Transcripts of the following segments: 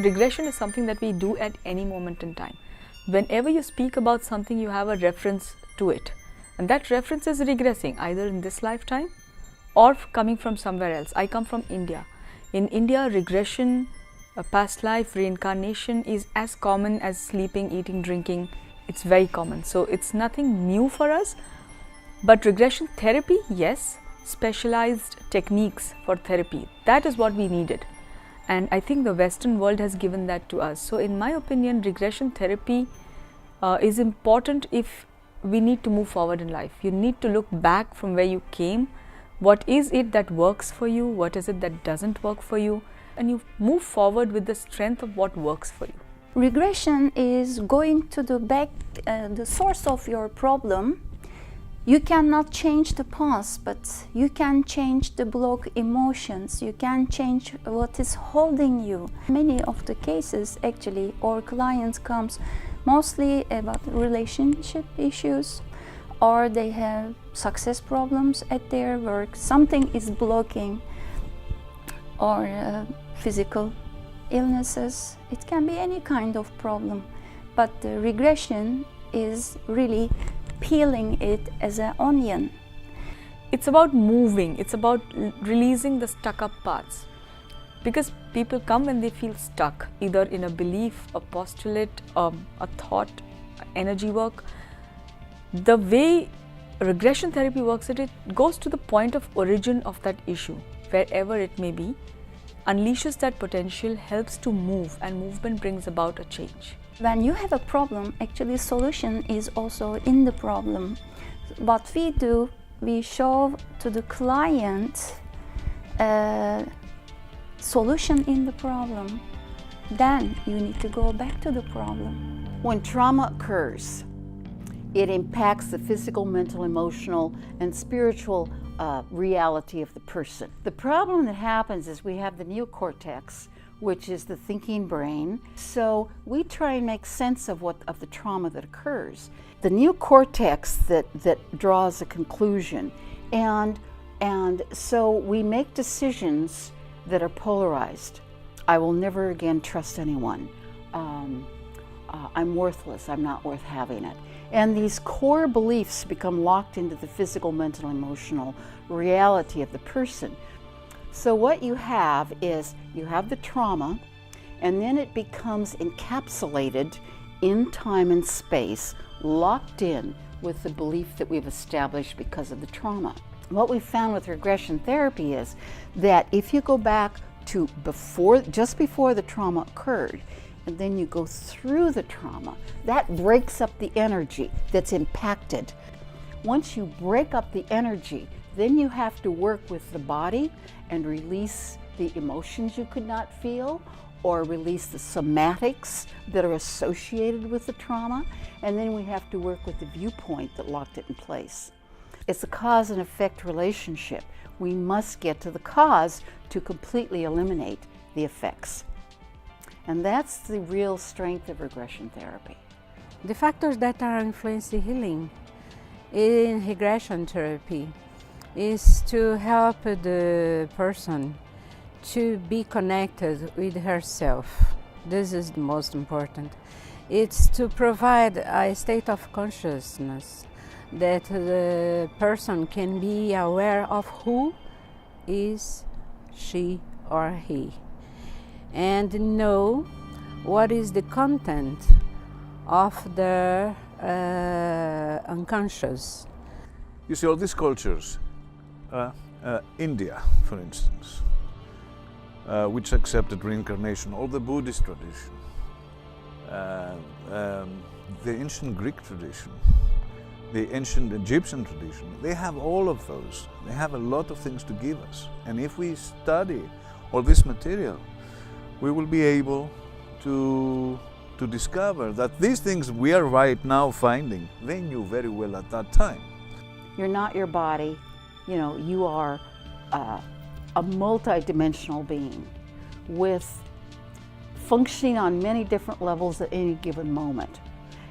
regression is something that we do at any moment in time. Whenever you speak about something, you have a reference to it. And that reference is regressing, either in this lifetime or coming from somewhere else. I come from India. In India, regression, past life, reincarnation is as common as sleeping, eating, drinking. It's very common. So it's nothing new for us. But regression therapy, yes, specialized techniques for therapy, that is what we needed. And I think the Western world has given that to us. So in my opinion, regression therapy is important if we need to move forward in life. You need to look back from where you came. What is it that works for you? What is it that doesn't work for you? And you move forward with the strength of what works for you. Regression is going to the source of your problem. You cannot change the past, but you can change the block emotions. You can change what is holding you. Many of the cases, actually, our clients comes mostly about relationship issues, or they have success problems at their work. Something is blocking, or physical illnesses. It can be any kind of problem, but the regression is really peeling it as an onion. It's about moving, it's about releasing the stuck up parts. Because people come when they feel stuck, either in a belief, a postulate, a thought, energy work. The way regression therapy works, it goes to the point of origin of that issue, wherever it may be, unleashes that potential, helps to move, and movement brings about a change. When you have a problem, actually solution is also in the problem. What we do, we show to the client a solution in the problem. Then you need to go back to the problem. When trauma occurs, it impacts the physical, mental, emotional, and spiritual reality of the person. The problem that happens is we have the neocortex, which is the thinking brain. So we try and make sense of the trauma that occurs. The neocortex that draws a conclusion, and so we make decisions that are polarized. I will never again trust anyone. I'm worthless, I'm not worth having it. And these core beliefs become locked into the physical, mental, emotional reality of the person. So what you have is, you have the trauma, and then it becomes encapsulated in time and space, locked in with the belief that we've established because of the trauma. What we found with regression therapy is that if you go back to just before the trauma occurred, and then you go through the trauma, that breaks up the energy that's impacted. Once you break up the energy, then you have to work with the body and release the emotions you could not feel, or release the somatics that are associated with the trauma, and then we have to work with the viewpoint that locked it in place. It's a cause and effect relationship. We must get to the cause to completely eliminate the effects. And that's the real strength of regression therapy. The factors that are influencing healing in regression therapy is to help the person to be connected with herself. This is the most important. It's to provide a state of consciousness that the person can be aware of who is she or he, and know what is the content of the unconscious. You see, all these cultures, India, for instance, which accepted reincarnation, or the Buddhist tradition, the ancient Greek tradition, the ancient Egyptian tradition, they have all of those. They have a lot of things to give us. And if we study all this material, we will be able to discover that these things we are right now finding, they knew very well at that time. You're not your body, you are a multi-dimensional being with functioning on many different levels at any given moment.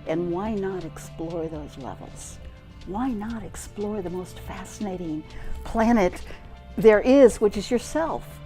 And why not explore those levels? Why not explore the most fascinating planet there is, which is yourself?